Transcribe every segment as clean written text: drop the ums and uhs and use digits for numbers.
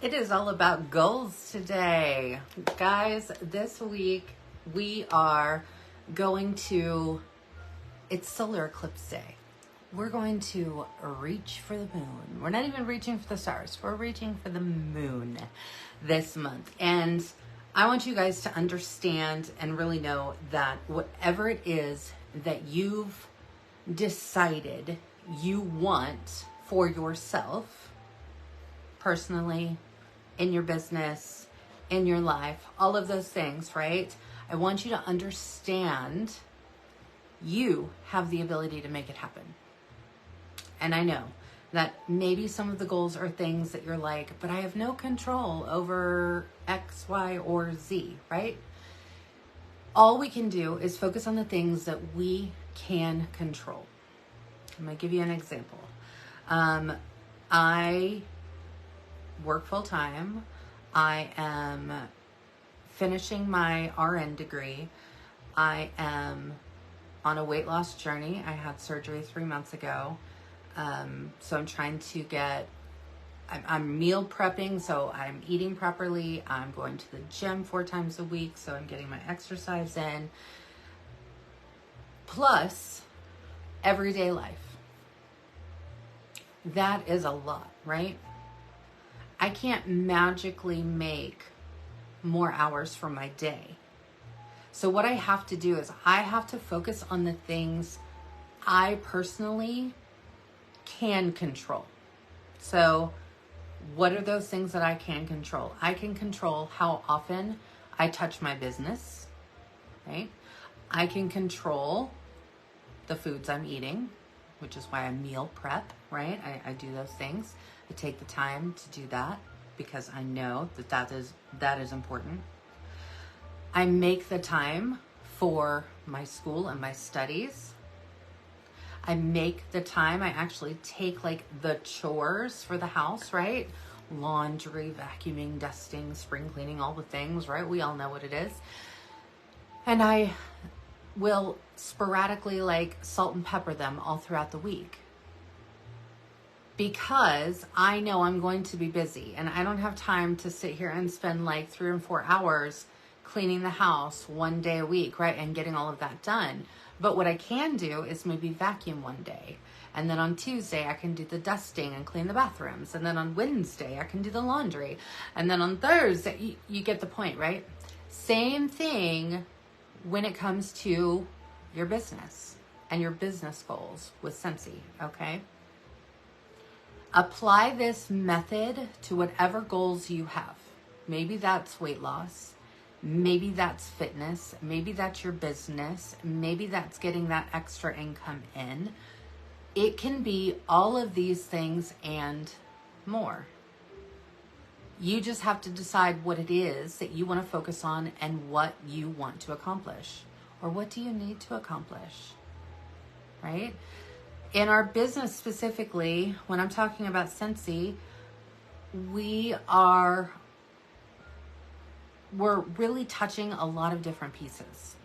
It is all about goals today. Guys, this week we are going to, it's solar eclipse day. We're going to reach for the moon. We're not even reaching for the stars. We're reaching for the moon this month. And I want you guys to understand and really know that whatever it is that you've decided you want for yourself, personally, in your business, in your life, all of those things, right? I want you to understand you have the ability to make it happen. And I know that maybe some of the goals are things that you're like, but I have no control over X, Y, or Z, right? All we can do is focus on the things that we can control. I'm going to give you an example. I work full time. I am finishing my RN degree. I am on a weight loss journey. I had surgery 3 months ago. So I'm trying to get, I'm meal prepping, so I'm eating properly. I'm going to the gym 4 times a week, so I'm getting my exercise in. Plus, everyday life. That is a lot, right? I can't magically make more hours for my day. So what I have to do is I have to focus on the things I personally can control. So what are those things that I can control? I can control how often I touch my business, right? I can control the foods I'm eating, which is why I meal prep, right? I do those things. I take the time to do that because I know that is important. I make the time for my school and my studies. I make the time. I actually take like the chores for the house, right? Laundry, vacuuming, dusting, spring cleaning, all the things, right? We all know what it is. And I will sporadically like salt and pepper them all throughout the week. Because I know I'm going to be busy and I don't have time to sit here and spend like 3 or 4 hours cleaning the house 1 day a week, right? And getting all of that done. But what I can do is maybe vacuum one day. And then on Tuesday, I can do the dusting and clean the bathrooms. And then on Wednesday, I can do the laundry. And then on Thursday, you get the point, right? Same thing when it comes to your business and your business goals with Scentsy, okay? Apply this method to whatever goals you have. Maybe that's weight loss. Maybe that's fitness. Maybe that's your business. Maybe that's getting that extra income in. It can be all of these things and more. You just have to decide what it is that you want to focus on and what you want to accomplish. Or what do you need to accomplish, right? In our business specifically, when I'm talking about Scentsy, we're really touching a lot of different pieces.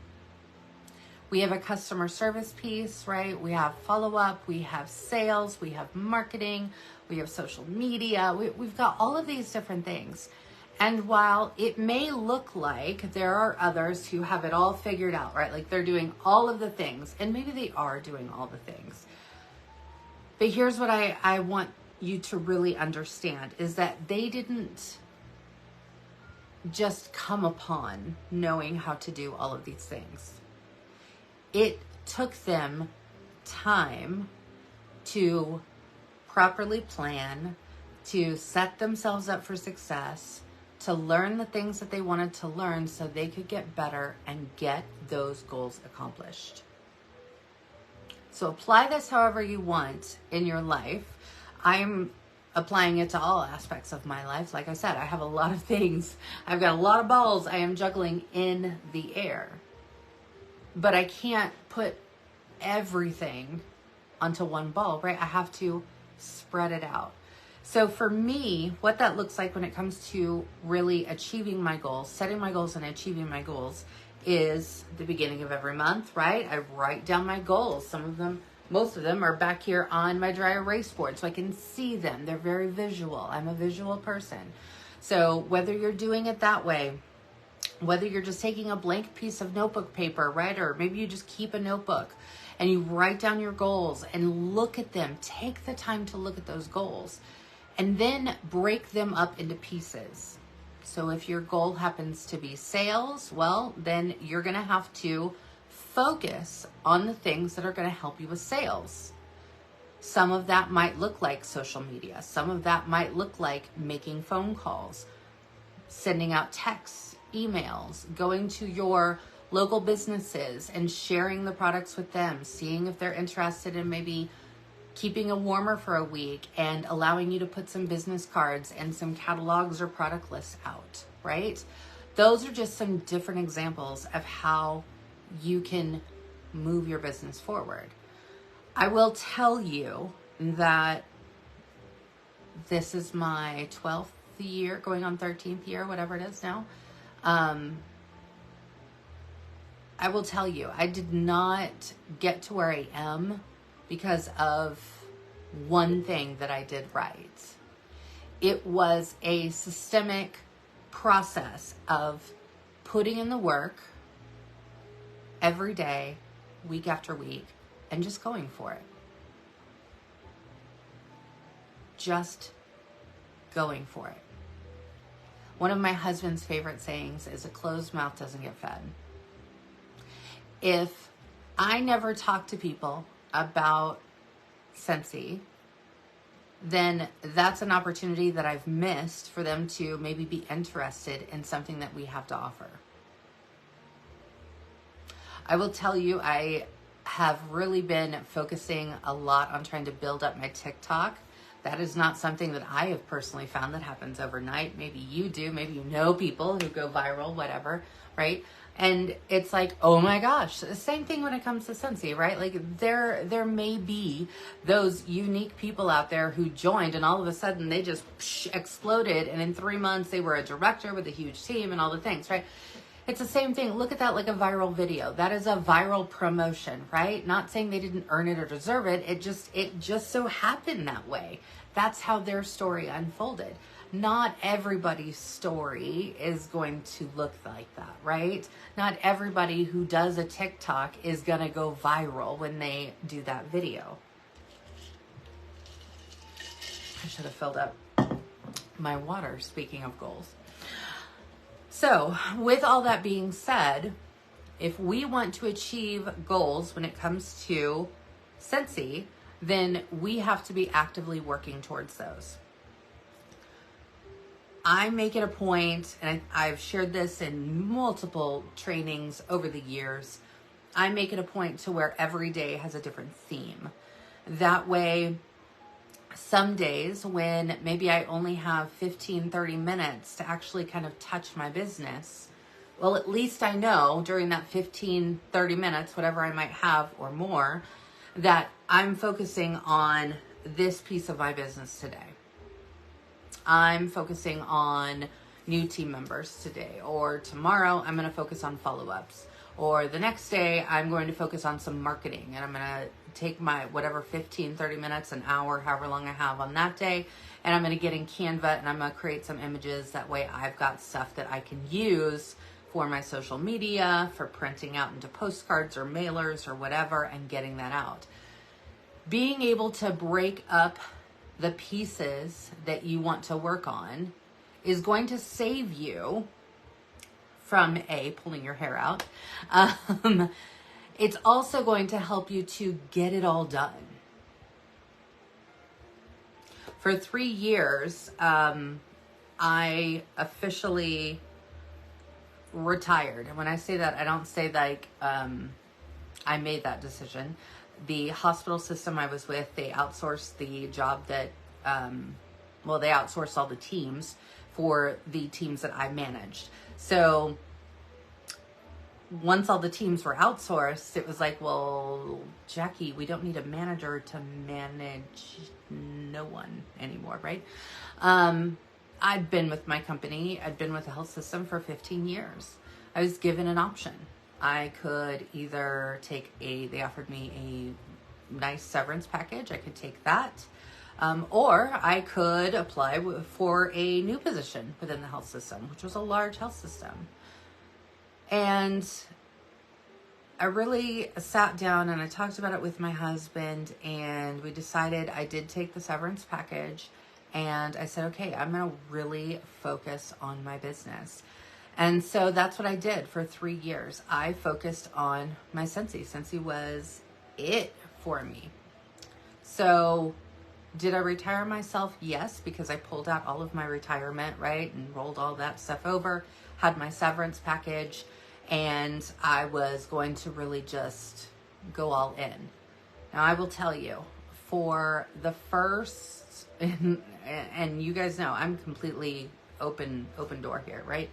We have a customer service piece, right? We have follow-up, we have sales, we have marketing, we have social media. We've got all of these different things. And while it may look like there are others who have it all figured out, right? Like they're doing all of the things, and maybe they are doing all the things. But here's what I want you to really understand is that they didn't just come upon knowing how to do all of these things. It took them time to properly plan, to set themselves up for success, to learn the things that they wanted to learn so they could get better and get those goals accomplished. So apply this however you want in your life. I'm applying it to all aspects of my life. Like I said, I have a lot of things. I've got a lot of balls I am juggling in the air. But I can't put everything onto one ball, right? I have to spread it out. So for me, what that looks like when it comes to really achieving my goals, setting my goals and achieving my goals is the beginning of every month, right? I write down my goals. Some of them, most of them are back here on my dry erase board so I can see them. They're very visual. I'm a visual person. So whether you're doing it that way, whether you're just taking a blank piece of notebook paper, right? Or maybe you just keep a notebook and you write down your goals and look at them. Take the time to look at those goals and then break them up into pieces. So if your goal happens to be sales, well, then you're going to have to focus on the things that are going to help you with sales. Some of that might look like social media. Some of that might look like making phone calls, sending out texts, emails, going to your local businesses and sharing the products with them, seeing if they're interested in maybe keeping a warmer for a week and allowing you to put some business cards and some catalogs or product lists out, right? Those are just some different examples of how you can move your business forward. I will tell you that this is my 12th year, going on 13th year, whatever it is now. I will tell you, I did not get to where I am because of one thing that I did right. It was a systemic process of putting in the work every day, week after week, and just going for it. Just going for it. One of my husband's favorite sayings is, a closed mouth doesn't get fed. If I never talk to people about Scentsy, then that's an opportunity that I've missed for them to maybe be interested in something that we have to offer. I will tell you, I have really been focusing a lot on trying to build up my TikTok. That is not something that I have personally found that happens overnight. Maybe you do. Maybe you know people who go viral, whatever, right? And it's like, oh my gosh, the same thing when it comes to Scentsy, right? Like there may be those unique people out there who joined and all of a sudden they just exploded. And in 3 months they were a director with a huge team and all the things, right? It's the same thing. Look at that like a viral video. That is a viral promotion, right? Not saying they didn't earn it or deserve it. It just so happened that way. That's how their story unfolded. Not everybody's story is going to look like that, right? Not everybody who does a TikTok is going to go viral when they do that video. I should have filled up my water, speaking of goals. So, with all that being said, if we want to achieve goals when it comes to Scentsy, then we have to be actively working towards those. I make it a point, and I've shared this in multiple trainings over the years, I make it a point to where every day has a different theme. That way, some days when maybe I only have 15, 30 minutes to actually kind of touch my business, well, at least I know during that 15, 30 minutes, whatever I might have or more, that I'm focusing on this piece of my business today. I'm focusing on new team members today, or tomorrow I'm going to focus on follow-ups, or the next day I'm going to focus on some marketing, and I'm going to take my whatever 15, 30 minutes, an hour, however long I have on that day, and I'm going to get in Canva and I'm going to create some images. That way I've got stuff that I can use for my social media, for printing out into postcards or mailers or whatever, and getting that out. Being able to break up the pieces that you want to work on is going to save you from pulling your hair out. It's also going to help you to get it all done. For 3 years, I officially retired. And when I say that, I don't say like I made that decision. The hospital system I was with, they outsourced the job that, they outsourced all the teams for the teams that I managed. So once all the teams were outsourced, it was like, well, Jacqui, we don't need a manager to manage no one anymore, right? I'd been with my company, I'd been with the health system for 15 years. I was given an option. I could either take they offered me a nice severance package. I could take that. Or I could apply for a new position within the health system, which was a large health system. And I really sat down and I talked about it with my husband, and we decided I did take the severance package, and I said, okay, I'm going to really focus on my business. And so that's what I did for 3 years. I focused on my Scentsy. Scentsy was it for me. So did I retire myself? Yes, because I pulled out all of my retirement, right? And rolled all that stuff over, had my severance package, and I was going to really just go all in. Now, I will tell you, for the first, and you guys know, I'm completely open door here, right?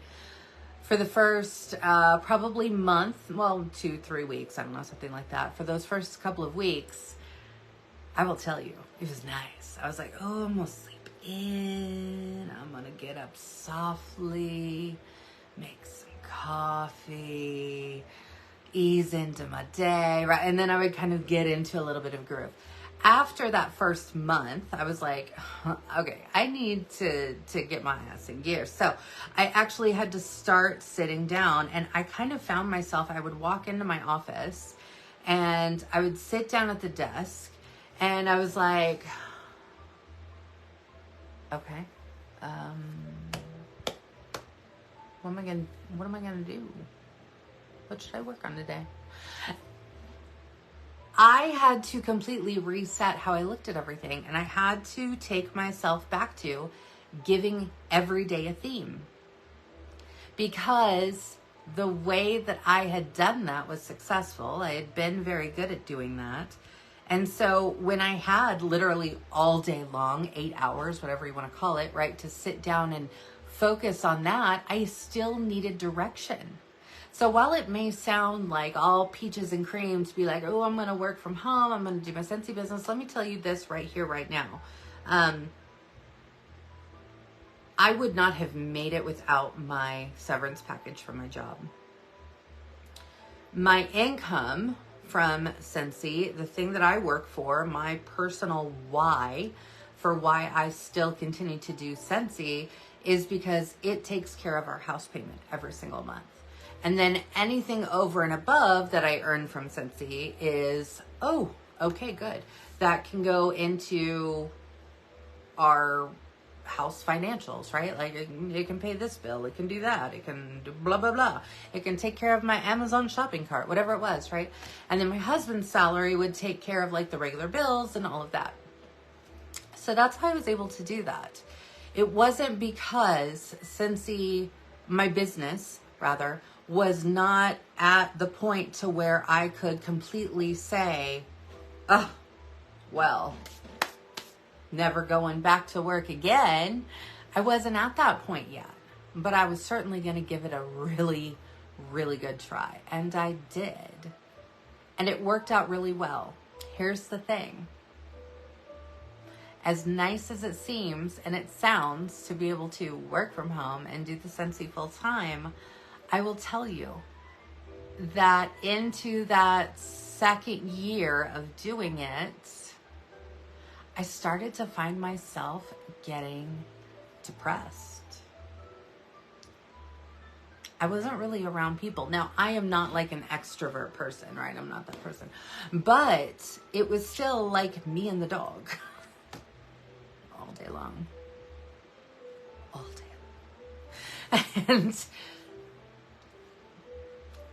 For the first probably month, well, 2-3 weeks, I don't know, something like that. For those first couple of weeks, I will tell you, it was nice. I was like, oh, I'm going to sleep in. I'm going to get up softly, make some coffee, ease into my day, right? And then I would kind of get into a little bit of groove. After that first month, I was like, okay, I need to get my ass in gear. So I actually had to start sitting down, and I kind of found myself, I would walk into my office and I would sit down at the desk, and I was like, okay, what am I gonna do? What should I work on today? I had to completely reset how I looked at everything, and I had to take myself back to giving every day a theme, because the way that I had done that was successful. I had been very good at doing that. And so when I had literally all day long, 8 hours, whatever you want to call it, right, to sit down and focus on that, I still needed direction. So while it may sound like all peaches and cream to be like, oh, I'm going to work from home, I'm going to do my Scentsy business, let me tell you this right here, right now. I would not have made it without my severance package from my job. My income from Scentsy, the thing that I work for, my personal why for why I still continue to do Scentsy, is because it takes care of our house payment every single month. And then anything over and above that I earn from Scentsy is, oh, okay, good. That can go into our house financials, right? Like it can pay this bill, it can do that, it can do blah, blah, blah. It can take care of my Amazon shopping cart, whatever it was, right? And then my husband's salary would take care of like the regular bills and all of that. So that's how I was able to do that. It wasn't because Scentsy, my business rather, was not at the point to where I could completely say, oh, well, never going back to work again. I wasn't at that point yet, but I was certainly going to give it a really, really good try. And I did. And it worked out really well. Here's the thing. As nice as it seems and it sounds to be able to work from home and do the Scentsy full time, I will tell you that into that second year of doing it, I started to find myself getting depressed. I wasn't really around people. Now, I am not like an extrovert person, right? I'm not that person. But it was still like me and the dog. All day long. All day long. And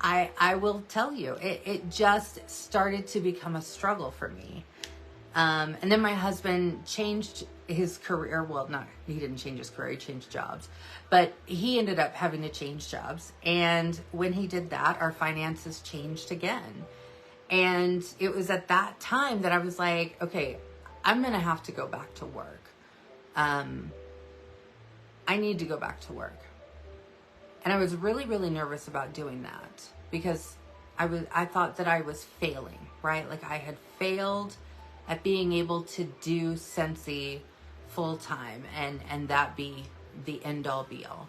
I will tell you, it just started to become a struggle for me. And then my husband changed his career. Well, he didn't change his career, he changed jobs. But he ended up having to change jobs. And when he did that, our finances changed again. And it was at that time that I was like, okay, I'm going to have to go back to work. I need to go back to work. And I was really, really nervous about doing that because I thought that I was failing, right? Like I had failed at being able to do Scentsy full time and that be the end all be all.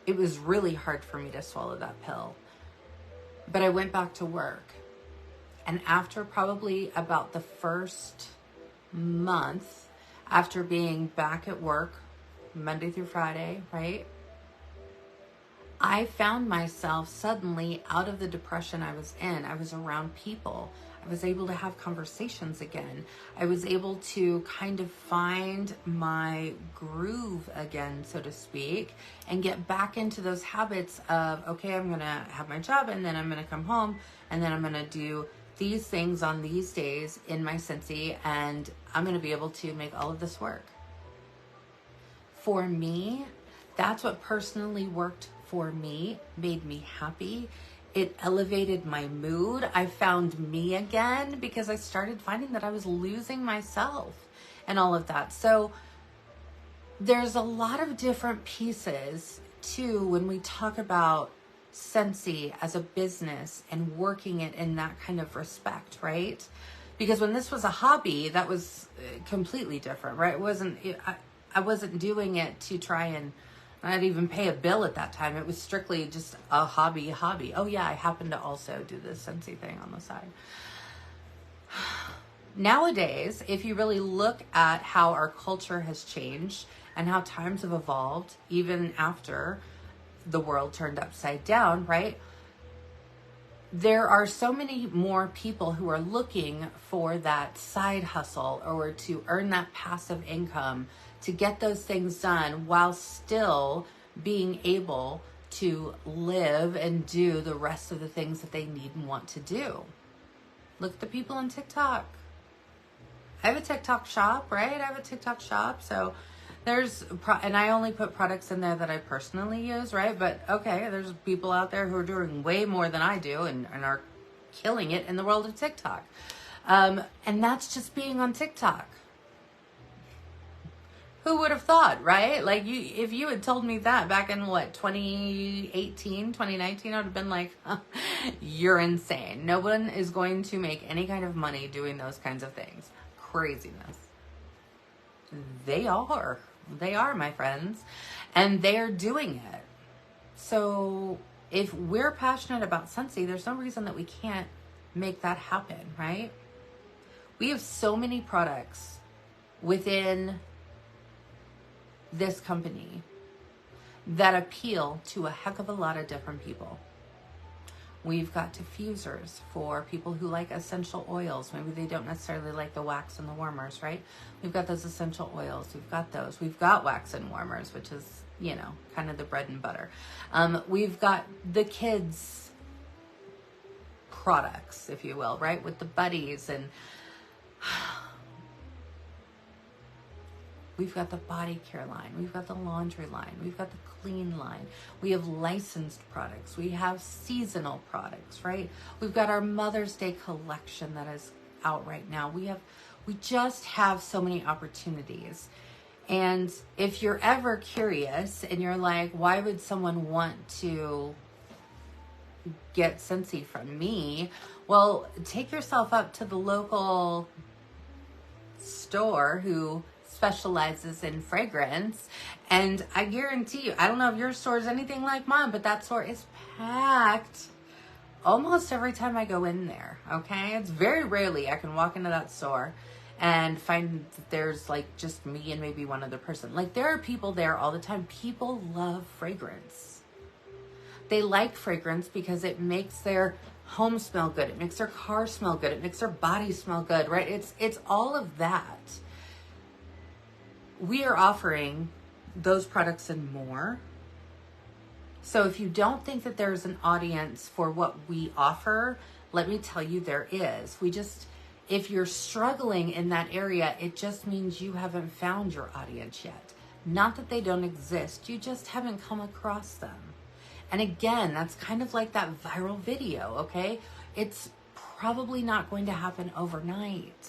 It was really hard for me to swallow that pill. But I went back to work. And after probably about the first month, after being back at work Monday through Friday, right? I found myself suddenly out of the depression I was in. I was around people. I was able to have conversations again. I was able to kind of find my groove again, so to speak, and get back into those habits of, okay, I'm going to have my job and then I'm going to come home and then I'm going to do these things on these days in my Scentsy, and I'm going to be able to make all of this work. For me, that's what personally worked for me, made me happy. It elevated my mood. I found me again because I started finding that I was losing myself and all of that. So there's a lot of different pieces too when we talk about Scentsy as a business and working it in that kind of respect, right? Because when this was a hobby, that was completely different, right? I wasn't doing it to try and not even pay a bill at that time. It was strictly just a hobby. Oh yeah, I happen to also do this Scentsy thing on the side. Nowadays, if you really look at how our culture has changed and how times have evolved, even after the world turned upside down, right? There are so many more people who are looking for that side hustle or to earn that passive income, to get those things done while still being able to live and do the rest of the things that they need and want to do. Look at the people on TikTok. I have a TikTok shop, right? I have a TikTok shop. So and I only put products in there that I personally use, right? But okay, there's people out there who are doing way more than I do and are killing it in the world of TikTok. And that's just being on TikTok. Who would have thought, right? Like if you had told me that back in 2018, 2019, I would have been like, you're insane. No one is going to make any kind of money doing those kinds of things. Craziness. They are, my friends, and they're doing it. So if we're passionate about Scentsy, there's no reason that we can't make that happen, right? We have so many products within this company that appeal to a heck of a lot of different people. We've got diffusers for people who like essential oils. Maybe they don't necessarily like the wax and the warmers, right? We've got those essential oils. We've got those. We've got wax and warmers, which is, kind of the bread and butter. We've got the kids' products, if you will, right? With the buddies, and we've got the body care line. We've got the laundry line. We've got the clean line. We have licensed products. We have seasonal products, right? We've got our Mother's Day collection that is out right now. We just have so many opportunities. And if you're ever curious and you're like, why would someone want to get Scentsy from me? Well, take yourself up to the local store who specializes in fragrance, and I guarantee you, I don't know if your store is anything like mine, but that store is packed almost every time I go in there. Okay, it's very rarely I can walk into that store and find that there's like just me and maybe one other person. Like, there are people there all the time. People love fragrance. They like fragrance because it makes their home smell good, it makes their car smell good, it makes their body smell good, right? It's all of that. We are offering those products and more. So if you don't think that there's an audience for what we offer, let me tell you, there is. If you're struggling in that area, it just means you haven't found your audience yet. Not that they don't exist, you just haven't come across them. And again, that's kind of like that viral video, okay? It's probably not going to happen overnight.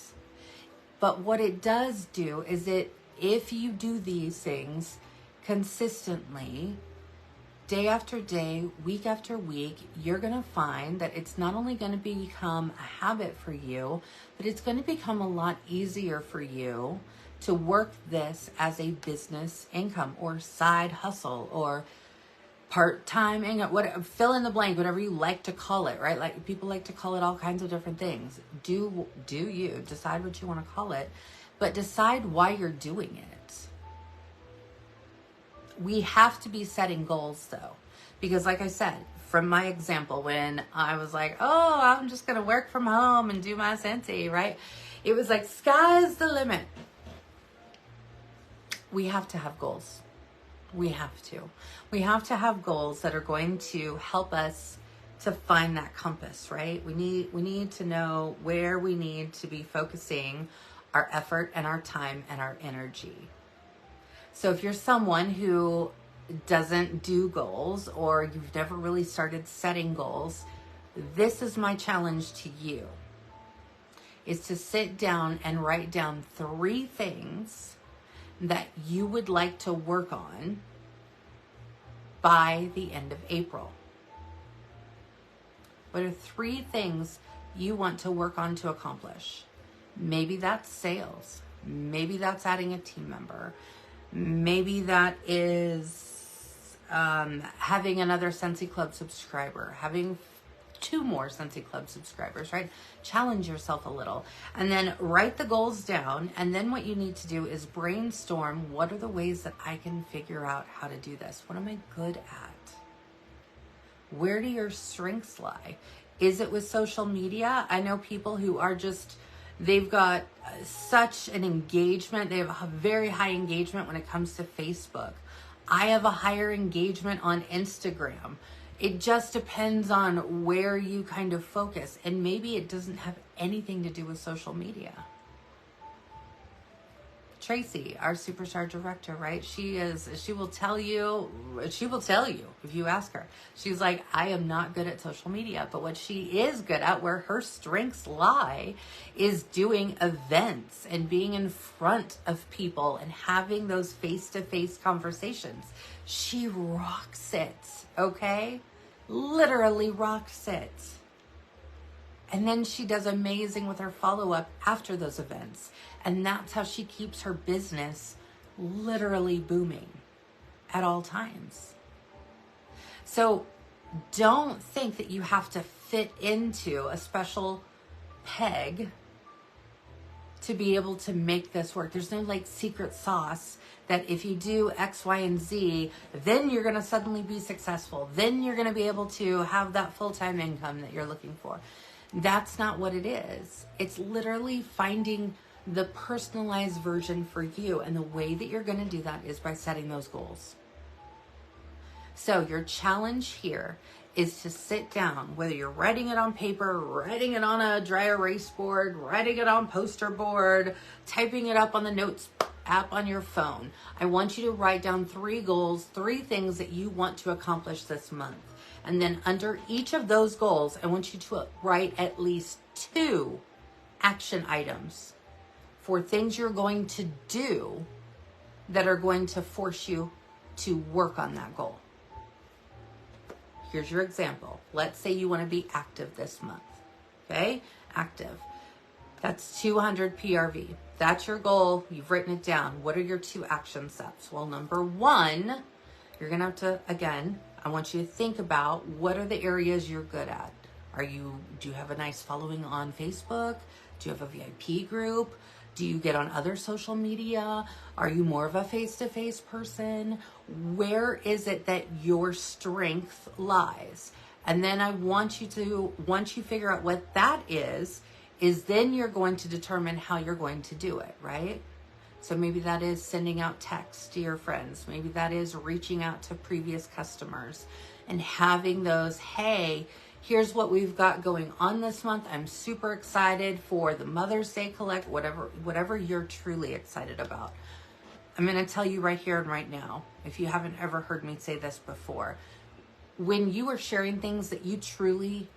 But what it does do is if you do these things consistently, day after day, week after week, you're going to find that it's not only going to become a habit for you, but it's going to become a lot easier for you to work this as a business income or side hustle or part-time, what, fill in the blank, whatever you like to call it, right? Like people like to call it all kinds of different things. Do you decide what you want to call it, but decide why you're doing it. We have to be setting goals though, because like I said, from my example, when I was like, oh, I'm just going to work from home and do my Scentsy, right? It was like, sky's the limit. We have to have goals. We have to. We have to have goals that are going to help us to find that compass, right? We need to know where we need to be focusing our effort and our time and our energy. So if you're someone who doesn't do goals, or you've never really started setting goals, this is my challenge to you, is to sit down and write down 3 things that you would like to work on by the end of April. What are 3 things you want to work on to accomplish? Maybe that's sales. Maybe that's adding a team member. Maybe that is having another Scentsy Club subscriber, having 2 more Scentsy Club subscribers, right? Challenge yourself a little and then write the goals down. And then what you need to do is brainstorm, what are the ways that I can figure out how to do this? What am I good at? Where do your strengths lie? Is it with social media? I know people who are just, they've got such an engagement. They have a very high engagement when it comes to Facebook. I have a higher engagement on Instagram. It just depends on where you kind of focus. And maybe it doesn't have anything to do with social media. Tracy, our superstar director, right? She will tell you if you ask her. She's like, I am not good at social media, but what she is good at, where her strengths lie, is doing events and being in front of people and having those face-to-face conversations. She rocks it, okay? Literally rocks it. And then she does amazing with her follow-up after those events. And that's how she keeps her business literally booming at all times. So don't think that you have to fit into a special peg to be able to make this work. There's no like secret sauce that if you do X, Y, and Z, then you're going to suddenly be successful. Then you're going to be able to have that full-time income that you're looking for. That's not what it is. It's literally finding the personalized version for you. And the way that you're going to do that is by setting those goals. So your challenge here is to sit down, whether you're writing it on paper, writing it on a dry erase board, writing it on poster board, typing it up on the notes app on your phone. I want you to write down 3 goals, 3 things that you want to accomplish this month. And then under each of those goals, I want you to write at least 2 action items for things you're going to do that are going to force you to work on that goal. Here's your example. Let's say you want to be active this month. Okay? Active. That's 200 PRV. That's your goal. You've written it down. What are your 2 action steps? Well, number 1, you're going to have to, again, I want you to think about what are the areas you're good at. Do you have a nice following on Facebook? Do you have a VIP group? Do you get on other social media? Are you more of a face-to-face person? Where is it that your strength lies? And then I want you to, once you figure out what that is then you're going to determine how you're going to do it, right? So maybe that is sending out texts to your friends. Maybe that is reaching out to previous customers and having those, hey, here's what we've got going on this month. I'm super excited for the Mother's Day collect, whatever you're truly excited about. I'm going to tell you right here and right now, if you haven't ever heard me say this before, when you are sharing things that you truly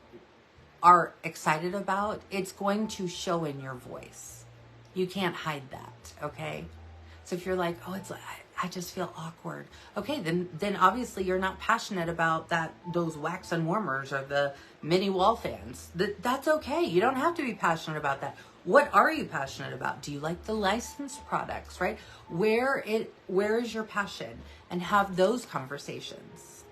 are excited about, it's going to show in your voice. You can't hide that, okay? So if you're like, oh, I just feel awkward. Okay, then obviously you're not passionate about those wax and warmers or the mini wall fans. That's okay. You don't have to be passionate about that. What are you passionate about? Do you like the licensed products, right? Where is your passion? And have those conversations.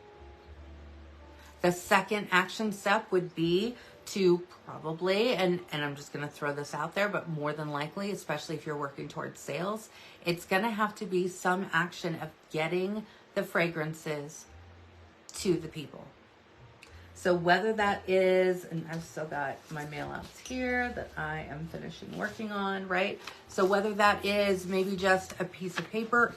The second action step would be to probably, and I'm just going to throw this out there, but more than likely, especially if you're working towards sales, it's going to have to be some action of getting the fragrances to the people. So whether that is, and I've still got my mail outs here that I am finishing working on, right? So whether that is maybe just a piece of paper,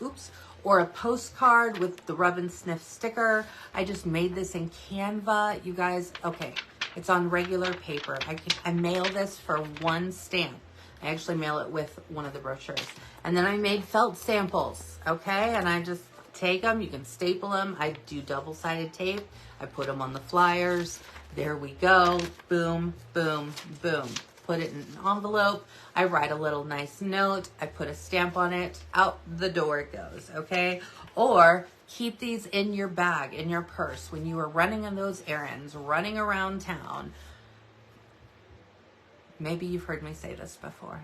or a postcard with the rub and sniff sticker. I just made this in Canva. You guys, okay, it's on regular paper. I mail this for one stamp. I actually mail it with one of the brochures. And then I made felt samples, okay? And I just take them, you can staple them. I do double-sided tape. I put them on the flyers. There we go. Boom, boom, boom. Put it in an envelope. I write a little nice note. I put a stamp on it. Out the door it goes, okay? Or keep these in your bag, in your purse. When you are running on those errands, running around town. Maybe you've heard me say this before.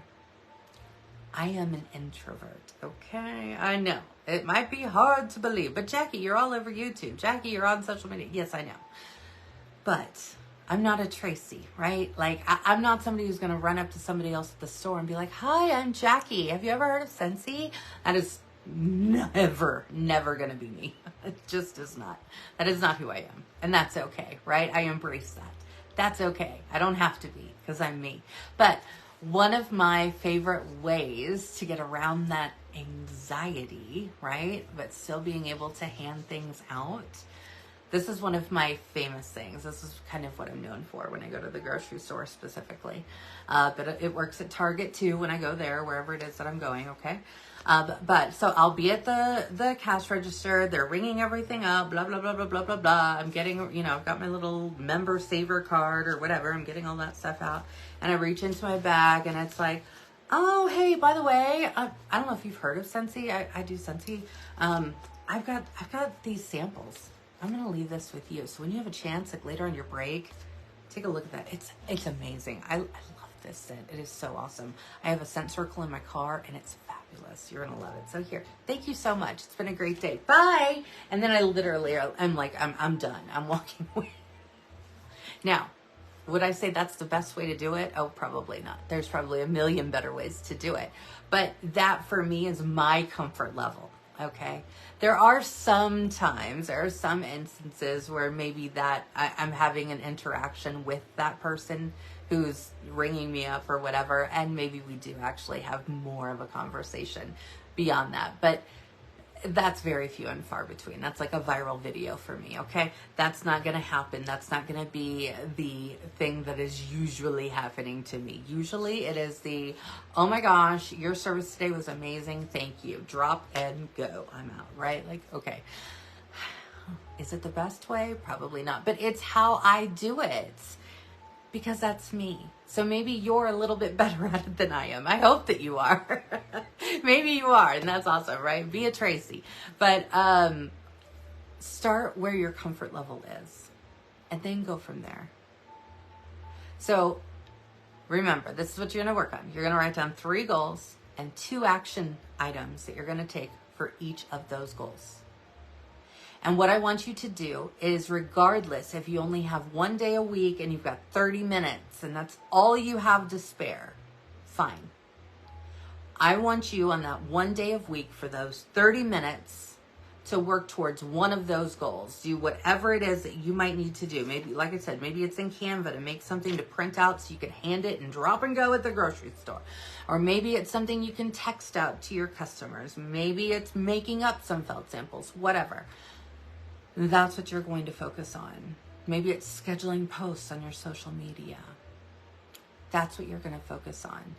I am an introvert, okay? I know. It might be hard to believe, but Jacqui, you're all over YouTube. Jacqui, you're on social media. Yes, I know. But I'm not a Tracy, right? Like, I'm not somebody who's going to run up to somebody else at the store and be like, hi, I'm Jacqui. Have you ever heard of Scentsy? That is never going to be me. It just is not. That is not who I am. And that's okay, right? I embrace that. That's okay. I don't have to be because I'm me. But one of my favorite ways to get around that anxiety, right? But still being able to hand things out. This is one of my famous things. This is kind of what I'm known for when I go to the grocery store specifically. But it works at Target too when I go there, wherever it is that I'm going, okay? But so I'll be at the cash register. They're ringing everything up, blah, blah, blah, blah, blah, blah, blah. I'm getting, I've got my little member saver card or whatever. I'm getting all that stuff out. And I reach into my bag and it's like, oh, hey, by the way, I don't know if you've heard of Scentsy. I do Scentsy. I've got these samples. I'm going to leave this with you. So when you have a chance, like later on your break, take a look at that. It's amazing. I love this scent. It is so awesome. I have a scent circle in my car and it's fabulous. You're going to love it. So here, thank you so much. It's been a great day. Bye. And then I'm like, I'm done. I'm walking away. Now, would I say that's the best way to do it? Oh, probably not. There's probably a million better ways to do it. But that for me is my comfort level. Okay. There are some instances where maybe that I'm having an interaction with that person who's ringing me up or whatever. And maybe we do actually have more of a conversation beyond that. But that's very few and far between. That's like a viral video for me, okay? That's not going to happen. That's not going to be the thing that is usually happening to me. Usually it is the, oh my gosh, your service today was amazing. Thank you. Drop and go. I'm out, right? Like, okay. Is it the best way? Probably not. But it's how I do it because that's me. So maybe you're a little bit better at it than I am. I hope that you are. Maybe you are, and that's awesome, right? Be a Tracy. But start where your comfort level is, and then go from there. So remember, this is what you're going to work on. You're going to write down 3 goals and 2 action items that you're going to take for each of those goals. And what I want you to do is, regardless if you only have 1 day a week and you've got 30 minutes and that's all you have to spare, fine. I want you on that 1 day of week for those 30 minutes to work towards one of those goals. Do whatever it is that you might need to do. Maybe, like I said, maybe it's in Canva to make something to print out so you can hand it and drop and go at the grocery store. Or maybe it's something you can text out to your customers. Maybe it's making up some felt samples, whatever. That's what you're going to focus on. Maybe it's scheduling posts on your social media. That's what you're going to focus on.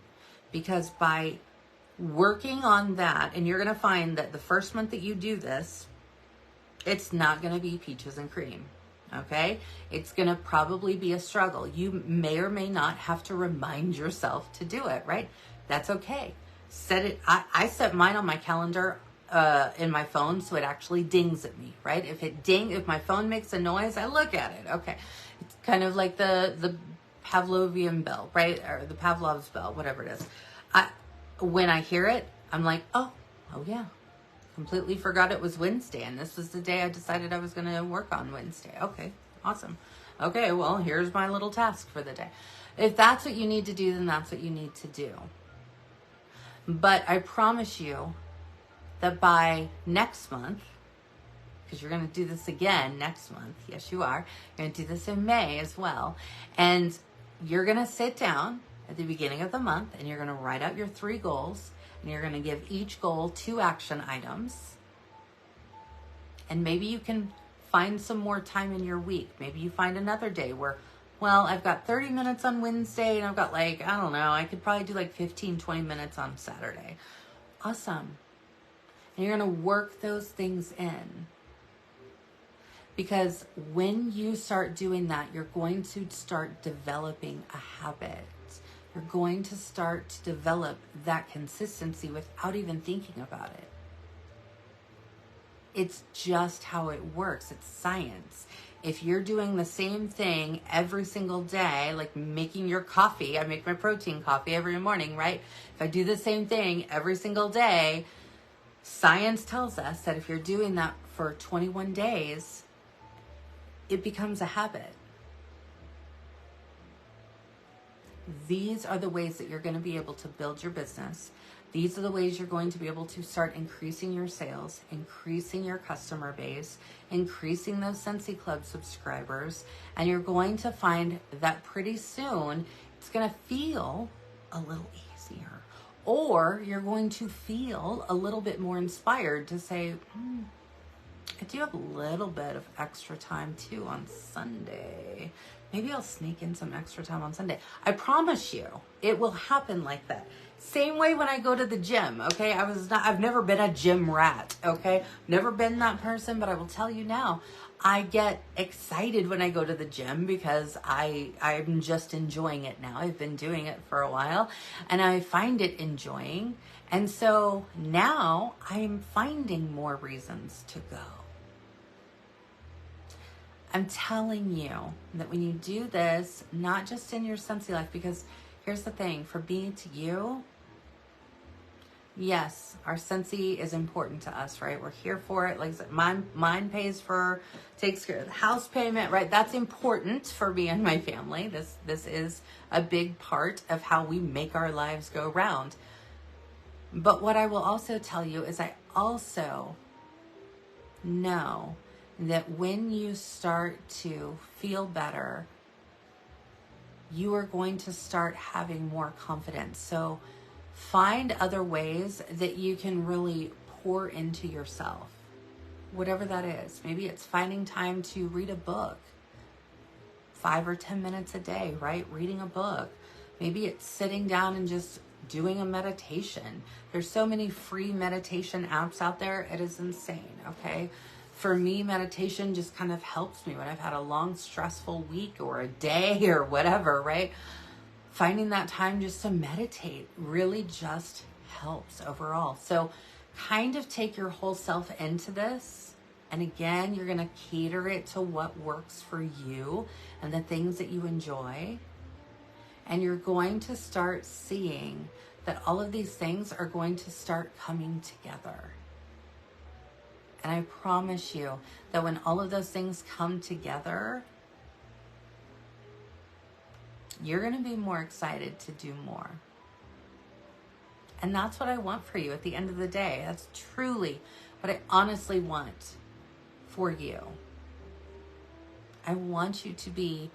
Because by working on that, and you're going to find that the first month that you do this, it's not going to be peaches and cream. Okay? It's going to probably be a struggle. You may or may not have to remind yourself to do it, right? That's okay. Set it. I set mine on my calendar in my phone, so it actually dings at me, right? If my phone makes a noise, I look at it. Okay. It's kind of like the Pavlovian bell, right? Or the Pavlov's bell, whatever it is. When I hear it, I'm like, oh yeah. Completely forgot it was Wednesday, and this was the day I decided I was going to work on Wednesday. Okay. Awesome. Okay, well, here's my little task for the day. If that's what you need to do, then that's what you need to do. But I promise you that by next month, because you're going to do this again next month. Yes, you are. You're going to do this in May as well. And you're going to sit down at the beginning of the month and you're going to write out your 3 goals. And you're going to give each goal 2 action items. And maybe you can find some more time in your week. Maybe you find another day where, well, I've got 30 minutes on Wednesday and I've got I don't know, I could probably do 15, 20 minutes on Saturday. Awesome. And you're going to work those things in. Because when you start doing that, you're going to start developing a habit. You're going to start to develop that consistency without even thinking about it. It's just how it works. It's science. If you're doing the same thing every single day, like making your coffee, I make my protein coffee every morning, right? If I do the same thing every single day, science tells us that if you're doing that for 21 days, it becomes a habit. These are the ways that you're going to be able to build your business. These are the ways you're going to be able to start increasing your sales, increasing your customer base, increasing those Scentsy Club subscribers, and you're going to find that pretty soon it's going to feel a little easier. Or you're going to feel a little bit more inspired to say, I do have a little bit of extra time too on Sunday. Maybe I'll sneak in some extra time on Sunday. I promise you, it will happen like that. Same way when I go to the gym, okay? I've never been a gym rat, okay? Never been that person, but I will tell you now, I get excited when I go to the gym because I'm just enjoying it now. I've been doing it for a while and I find it enjoying. And so now I'm finding more reasons to go. I'm telling you that when you do this, not just in your Scentsy life, because here's the thing, for me to you, yes, our Scentsy is important to us, right? We're here for it. Like I said, mine takes care of the house payment, right? That's important for me and my family. This is a big part of how we make our lives go round. But what I will also tell you is I also know that when you start to feel better, you are going to start having more confidence. So find other ways that you can really pour into yourself, whatever that is. Maybe it's finding time to read a book, 5 or 10 minutes a day, right? Reading a book. Maybe it's sitting down and just doing a meditation. There's so many free meditation apps out there. It is insane, okay? For me, meditation just kind of helps me when I've had a long, stressful week or a day or whatever, right? Finding that time just to meditate really just helps overall. So kind of take your whole self into this. And again, you're going to cater it to what works for you and the things that you enjoy. And you're going to start seeing that all of these things are going to start coming together. And I promise you that when all of those things come together, you're going to be more excited to do more. And that's what I want for you at the end of the day. That's truly what I honestly want for you. I want you to be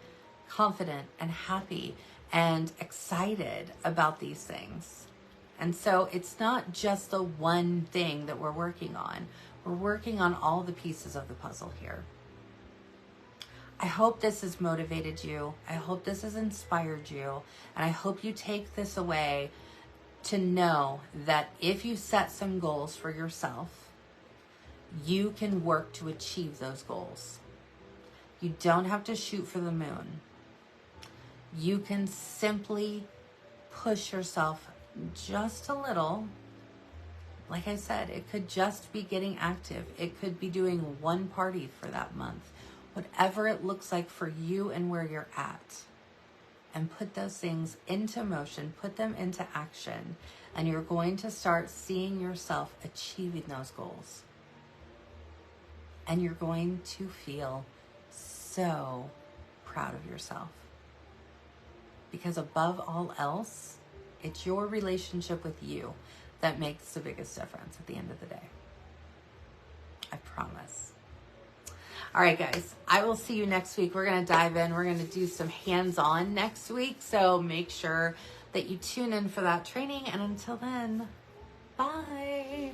confident and happy and excited about these things. And so it's not just the one thing that we're working on. We're working on all the pieces of the puzzle here. I hope this has motivated you. I hope this has inspired you. And I hope you take this away to know that if you set some goals for yourself, you can work to achieve those goals. You don't have to shoot for the moon. You can simply push yourself just a little. Like I said, it could just be getting active. It could be doing one party for that month. Whatever it looks like for you and where you're at. And put those things into motion, put them into action, and you're going to start seeing yourself achieving those goals. And you're going to feel so proud of yourself. Because above all else, it's your relationship with you that makes the biggest difference at the end of the day. I promise. All right, guys, I will see you next week. We're going to dive in. We're going to do some hands-on next week. So make sure that you tune in for that training. And until then, bye.